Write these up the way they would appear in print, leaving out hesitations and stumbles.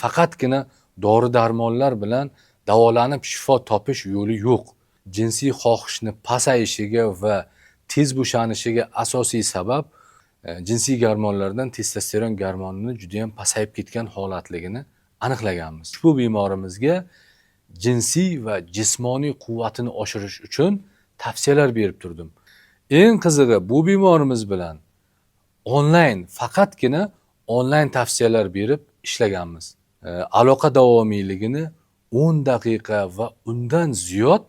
Faqatgina dori-darmonlar bilan davolanib shifo topish yo'li yo'q. Jinsiy xohishni pasayishiga va tez bo'shanishiga asosiy sabab jinsiy gormonlardan testosteron gormonining juda ham pasayib ketgan holatligini aniqlaganmiz. Ushbu bemorimizga jinsiy va jismoniy quvvatini oshirish uchun tavsiyalar berib turdim. Eng qizig'i, bu bemorimiz bilan faqatgina onlayn tavsiyalar berib ishlaganmiz. Aloqa davomiyligini 10 daqiqa va undan ziyod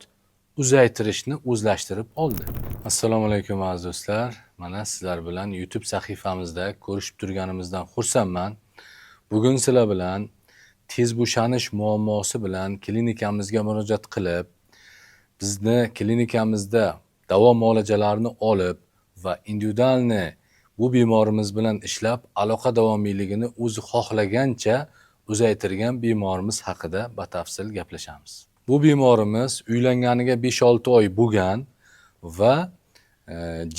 uzaytirishni o'zlashtirib oldi. Assalomu alaykum aziz do'stlar. Mana sizlar bilan YouTube sahifamizda ko'rishib turganimizdan xursandman. Bugun sizlar bilan tez bo'shanish muammosi bilan klinikamizga murojaat qilib, bizni klinikamizda davo muolajalarini olib va individualni bu bemorimiz bilan ishlab aloqa davomiyligini o'zi xohlagancha uzaytirgan bemorimiz haqida batafsil gaplashamiz. Bu bemorimiz uylanganiga 5-6 oy bo'lgan va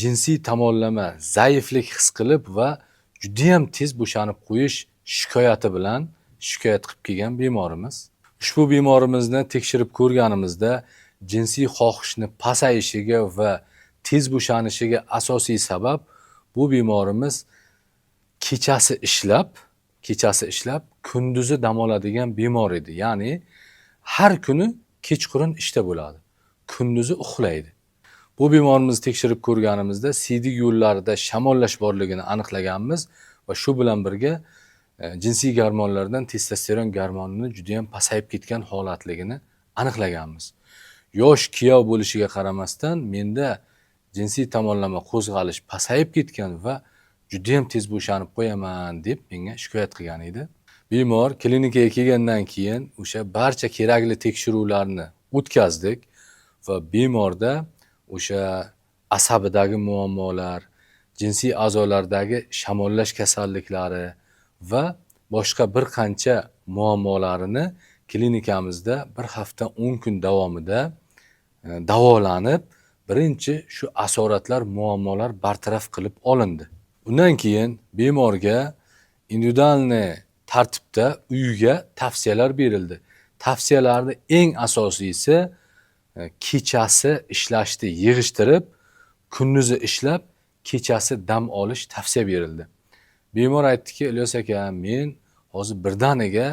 jinsiy tomonlama zaiflik his qilib va juda ham tez bo'shanib qo'yish shikoyati bilan shikoyat qilib kelgan bemorimiz. Ushbu bemorimizni tekshirib ko'rganimizda jinsiy xohishni pasayishiga va tez bo'shanishiga asosiy sabab bu bemorimiz kechasi ishlab kunduzi dam oladigan bemor edi. Ya'ni har kuni kechqurun ishda bo'ladi. Kunduzi uxlaydi. Bu bemorimizni tekshirib ko'rganimizda siydik yo'llarida shamollash borligini aniqlaganmiz va shu bilan birga jinsiy gormonlardan testosteron gormonining juda ham pasayib ketgan holatligini aniqlaganmiz. Yosh kuyov bo'lishiga qaramasdan menda jinsiy tomonlama qo'zg'alish pasayib ketgan va juda ham tez bo'shanib qo'yaman deb menga shikoyat qilgan edi. Bemor klinikaga kelgandan keyin o'sha barcha kerakli tekshiruvlarni o'tkazdik va bemorda o'sha asabidagi muammolar, jinsiy a'zolardagi shamollash kasalliklari va boshqa bir qancha muammolarini klinikamizda bir hafta 10 kun davomida davolanib, birinchi shu asoratlar, muammolar bartaraf qilib olindi. Undan keyin bemorga individualniy tartibda uyiga tavsiyalar berildi. Tavsiyalarning eng asosiysi kechasi ishlashni yig'ishtirib, kunduzi ishlab, kechasi dam olish tavsiya berildi. Bemor aytdiki, Ilyos aka, men hozir birdaniga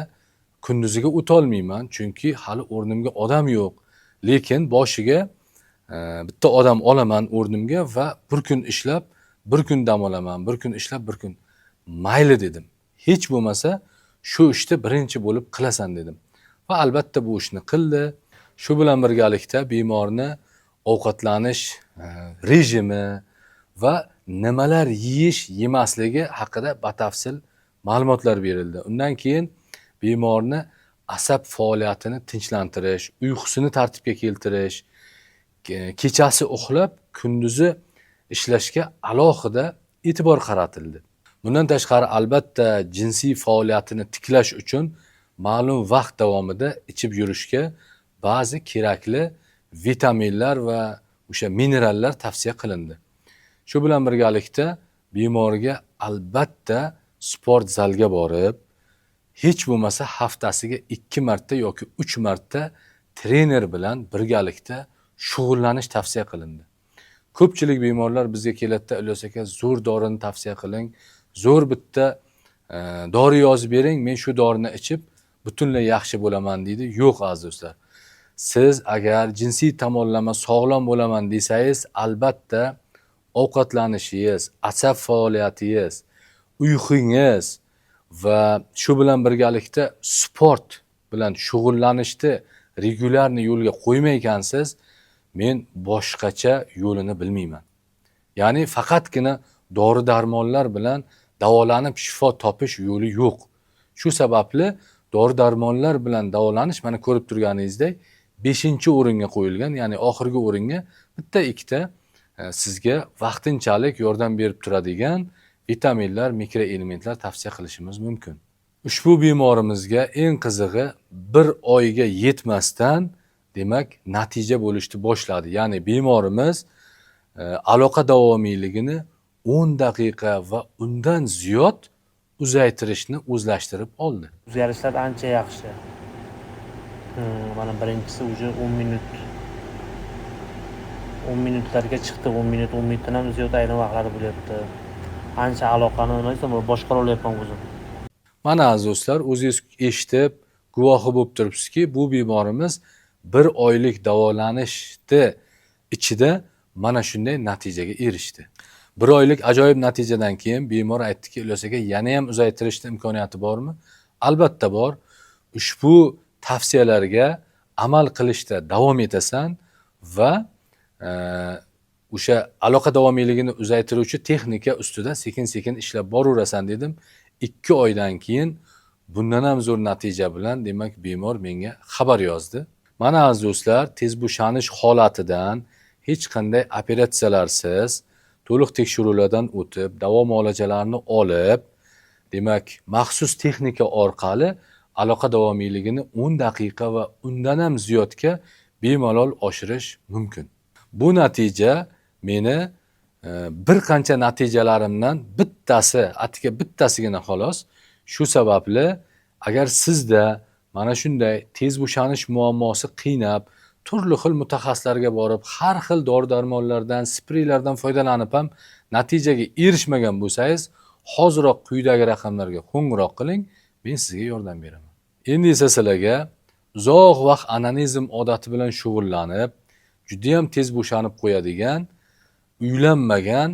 kunduziga o'tolmayman, chunki hali o'rnimga odam yo'q. Lekin boshiga bitta odam olaman o'rnimga va bir kun ishlab, bir kun dam olaman, bir kun ishlab, bir kun. Mayli dedim. Hech bo'lmasa shu ishni birinchi bo'lib qilasan dedim. Va albatta bu ishni qildi. Shu bilan birgalikda bemorni ovqatlanish rejimi va nimalar yeyish-yemasligi haqida batafsil ma'lumotlar berildi. Undan keyin bemorni asab faoliyatini tinchlantirish, uyqusini tartibga keltirish, kechasi uxlab, kunduzi ishlashga alohida e'tibor qaratildi. Bundan tashqari albatta jinsiy faoliyatini tiklash uchun ma'lum vaqt davomida ichib yurishga ba'zi kerakli vitaminlar va o'sha minerallar tavsiya qilindi. Shu bilan birgalikda bemorga albatta sport zalga borib, hech bo'lmasa haftasiga 2 marta yoki 3 marta trener bilan birgalikda shug'ullanish tavsiya qilindi. Ko'pchilik bemorlar bizga keladi, Ilyos aka, zo'r dorini tavsiya qiling, zo'r bitta dori yozib bering, men shu dorini ichib butunlay yaxshi bo'laman deydi. Yo'q aziz do'stlar. Siz agar jinsiy tomonlama sog'lom bo'laman desangiz, albatta ovqatlanishingiz, asab faoliyatingiz, uyqungiz va shu bilan birgalikda sport bilan shug'ullanishni regularni yo'lga qo'ymaykansiz, men boshqacha yo'lini bilmayman. Ya'ni faqatgina dori-darmonlar bilan davolanib shifo topish yo'li yo'q. Shu sababli dori-darmonlar bilan davolanish mana ko'rib turganingizdek 5-o'ringa qo'yilgan, ya'ni oxirgi o'ringa bitta ikkita sizga vaqtinchalik yordam berib turadigan vitaminlar, mikroelementlar tavsiya qilishimiz mumkin. Ushbu bemorimizga eng qizig'i 1 oyga yetmasdan demak natija bo'lishni boshladi. Ya'ni bemorimiz aloqa davomiyligini 10 daqiqa va undan ziyod uzaytirishni o'zlashtirib oldi. O'zgarishlar ancha yaxshi. Mana birinchisi uje 10 minut. 10 minutlarga chiqdi. 10 minut, 10 minutdan ham ziyod ayrim vaqtlar bo'lyapti. Ancha aloqani nima boshqara olyapman o'zim. Mana aziz do'stlar, o'zingiz eshitib, guvohi bo'lib turibsizki, bu bemorimiz 1 oylik davolanishni ichida mana shunday natijaga erishdi. 1 oylik ajoyib natijadan keyin bemor aytdiki, "Ilyos aka, yana ham uzaytirishning imkoniyati bormi?" Albatta bor. Ushbu tavsiyalarga amal qilishda davom etasan va o'sha aloqa davomiyligini uzaytiruvchi texnika ustida sekin-sekin ishlab boraverasan dedim. 2 oydan keyin bundan ham zo'r natija bilan demak bemor menga xabar yozdi. Mana aziz do'stlar, tez bo'shanish holatidan hech qanday operatsiyalarsiz, to'liq tekshiruvlardan o'tib, davo muolajalarini olib, demak maxsus texnika orqali aloqa davomiyligini 10 daqiqa va undan ham ziyodga bemalol oshirish mumkin. Bu natija meni bir qancha natijalarimdan bittasigina xolos. Shu sababli agar sizda mana shunday tez bo'shanish muammosi qiynab, turli xil mutaxassislarga borib, har xil dori-darmonlardan, spreylardan foydalanib ham natijaga erishmagan bo'lsangiz, hoziroq quyidagi raqamlarga qo'ng'iroq qiling, men sizga yordam beraman. Endi esa sizlarga uzoq vaqt onanizm odati bilan shug'ullanib, juda ham tez bo'shanib qo'yadigan, uylanmagan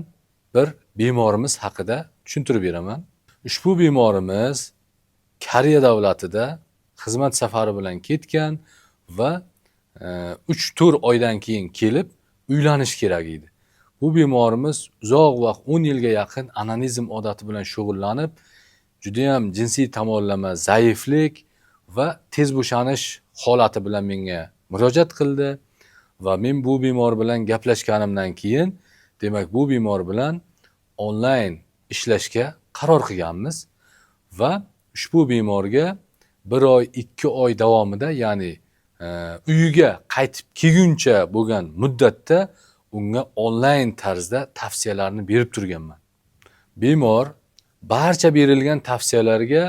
bir bemorimiz haqida tushuntirib beraman. Ushbu bemorimiz Koreya davlatida xizmat safari bilan ketgan va 3-4 oydan keyin kelib uylanish kerak edi. Bu bemorimiz uzoq vaqt 10 yilga yaqin onanizm odati bilan shug'ullanib, juda ham jinsiy tomonlama zaiflik va tez bo'shanish holati bilan menga murojaat qildi va men bu bemor bilan gaplashganimdan keyin demak bu bemor bilan onlayn ishlashga qaror qilganmiz va ushbu bemorga 1 oy, 2 oy davomida, ya'ni uyiga qaytib kelguncha bo'lgan muddatda unga onlayn tarzda tavsiyalarni berib turganman. Bemor barcha berilgan tavsiyalarga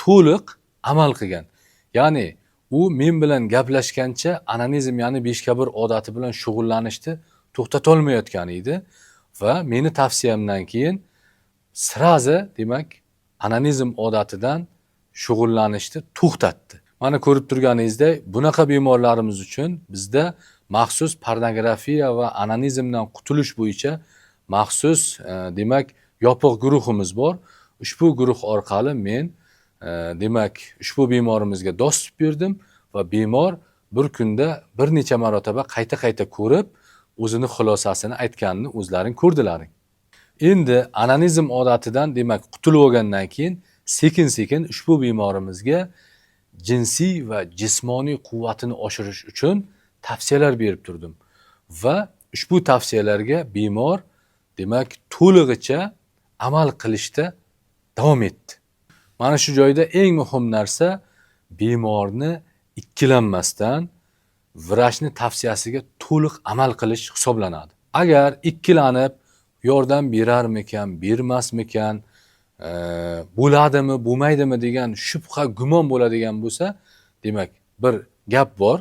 to'liq amal qilgan. Ya'ni u men bilan gaplashgancha onanizm, ya'ni 5-1 odati bilan shug'ullanishni to'xtata olmayotgan edi va meni tavsiyamdan keyin sirazi demak onanizm odatidan shug'ullanishni to'xtatdi. Mana ko'rib turganingizdek, bunaqa bemorlarimiz uchun bizda maxsus pornografiya va onanizmdan qutulish bo'yicha maxsus demak yopiq guruhimiz bor. Ushbu guruh orqali men demak ushbu bemorimizga dostуп berdim va bemor bir kunda bir necha marotaba qayta ko'rib, o'zini xulosasini aytganini o'zlaring ko'rdilaring. Endi onanizm odatidan demak qutulib olgandan keyin sekin-sekin ushbu bemorimizga jinsiy va jismoniy quvvatini oshirish uchun tavsiyalar berib turdim va ushbu tavsiyalarga bemor demak to'lig'icha amal qilishda davom etdi. Mana shu joyda eng muhim narsa bemorni ikkilanmasdan vrachni tavsiyasiga to'liq amal qilish hisoblanadi. Agar ikkilanib yordam berarmikan, bermasmikan, bo'ladimi, bo'lmaydimi degan shubha, gumon bo'ladigan bo'lsa, demak bir gap bor.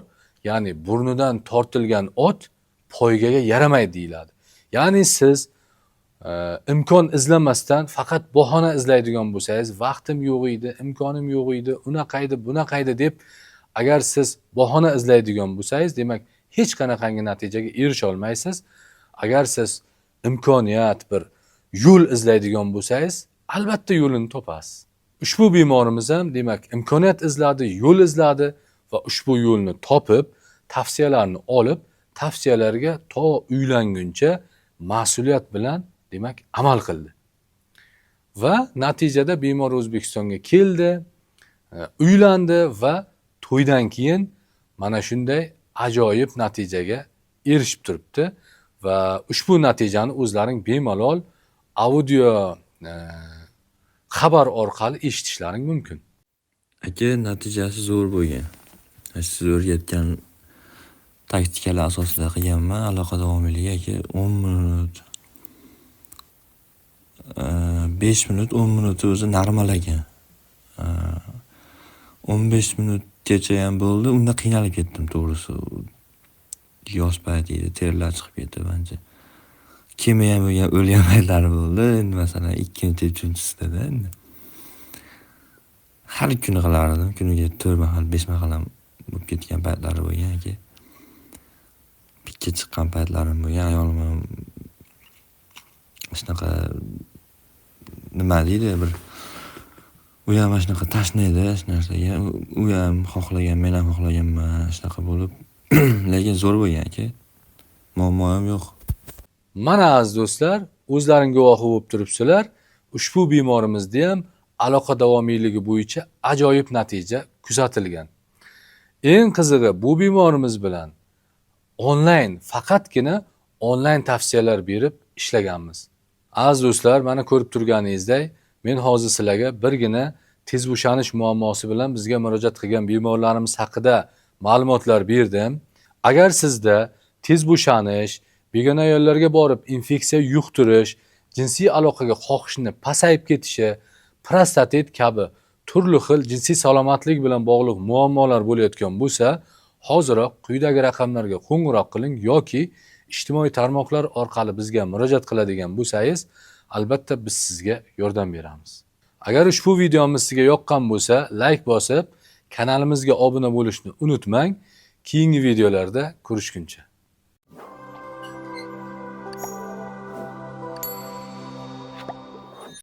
Ya'ni burnidan tortilgan ot poygaga yaramaydi deyiladi. Ya'ni siz imkon izlamasdan faqat bahona izlaydigan bo'lsangiz, vaqtim yo'q edi, imkonim yo'q edi, unaqa edi, bunaqa edi deb agar siz bahona izlaydigan bo'lsangiz, demak hech qanaqangi natijaga erisha olmaysiz. Agar siz imkoniyat, bir yo'l izlaydigan bo'lsangiz, albatta yo'lini topasiz. Ushbu bemorimiz ham demak imkoniyat izladi, yo'l izladi va ushbu yo'lni topib, tavsiyalarni olib, tavsiyalarga to uylanguncha mas'uliyat bilan demak amal qildi. Va natijada bemor O'zbekistonga keldi, uylandi va to'ydan keyin mana shunday ajoyib natijaga erishib turibdi va ushbu natijani o'zlaring bemalol audio xabar orqali eshitishlaring mumkin. Aka, natijasi zo'r bo'lgan. Siz o'rgatgan taktikalar asosida qilganman. Aloqa davomiyligi aka 10 minut 5 minut 10 minuti o'zi normal ekan. 15 minutgacha ham bo'ldi. Unda qiynalib ketdim to'g'risi. Yoz payti edi, terlar chiqib ketdi bence. Kimi ham o'lgan paytlari bo'ldi. Endi masalan 2-3-da endi. Har kuni qilardim. Kuniga 4 mahal, 5 mahal ham bo'lib ketgan paytlari bo'lgan aka. Pikka chiqqan paytlarim bo'lgan. Ayolim ham shunaqa nima deydi, bir u ham shunaqa tashnaydi shu narsaga. U ham xohlagan, men ham xohlaganman, shunaqa bo'lib, lekin zo'r bo'lgan aka. Muammo ham yo'q. Mana aziz do'stlar, o'zlaring guvohi bo'lib turibsizlar, ushbu bemorimizda ham aloqa davomiyligi bo'yicha ajoyib natija kuzatilgan. Eng qizig'i, bu bemorimiz bilan faqatgina onlayn tavsiyalar berib ishlaganmiz. Aziz do'stlar, mana ko'rib turganingizdek, men hozir sizlarga birgina tez bo'shanish muammosi bilan bizga murojaat qilgan bemorlarimiz haqida ma'lumotlar berdim. Agar sizda tez bo'shanish, begona ayollarga borib infeksiya yuqtirish, jinsiy aloqaga xohishni pasayib ketishi, prostatit kabi turli xil jinsiy salomatlik bilan bog'liq muammolar bo'layotgan bo'lsa, hoziroq quyidagi raqamlarga qo'ng'iroq qiling yoki ijtimoiy tarmoqlar orqali bizga murojaat qiladigan bo'lsangiz, albatta biz sizga yordam beramiz. Agar ushbu videomiz sizga yoqqan bo'lsa, like bosib, kanalimizga obuna bo'lishni unutmang. Keyingi videolarda ko'rishguncha.